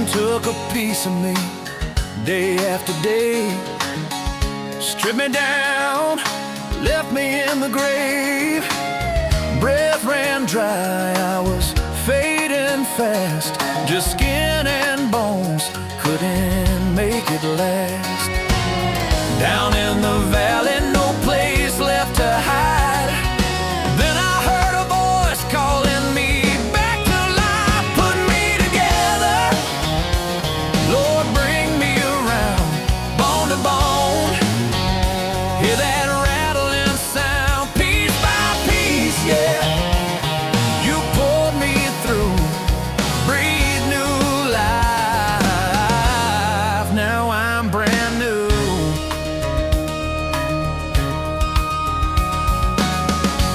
Sin took a piece of me, day after day. Stripped me down, left me in the grave. Breath ran dry, I was fading fast. Just skin and bones, couldn't make it last. Down in the valley, no place left to hide. Then I heard a voice calling me back to life. Put me together, Lord, bring me around, bone to bone. Hear that rattling sound, piece by piece, yeah. You pulled me through, breathe new life. Now I'm brand new.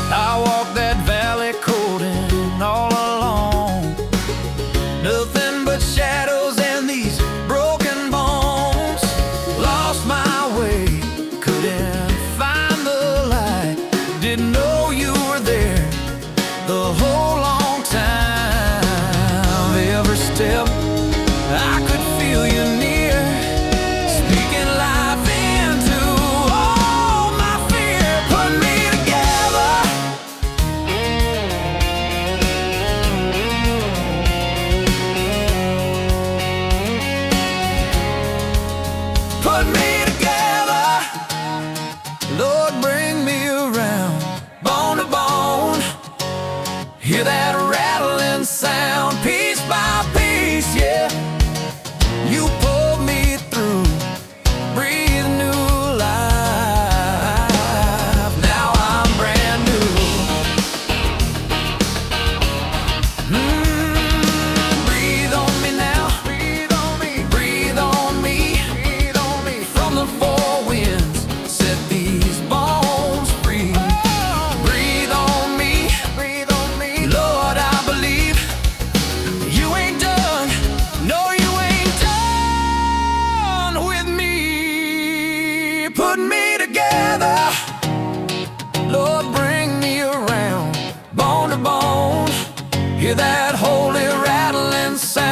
I walked that valley cold and all alone. Nothing but shadows and these broken bones. Lost my way, couldn't find the light. Didn't know you were there the whole long time. Every step I could feel you near, speaking life into all my fear. Put me together, put me together. Lord, bring me around, bone to bone. Hear that rattling sound, piece by piece, yeah. You pulled me through, breathe new life. Now I'm brand new. Breathe on me now, breathe on me, breathe on me, breathe on me. From the four winds, set these bones free. Breathe on me, breathe on me. Lord, I believe you ain't done, no, you ain't done with me. Put me together, Lord, bring me around, bone to bone. Hear that holy rattling sound.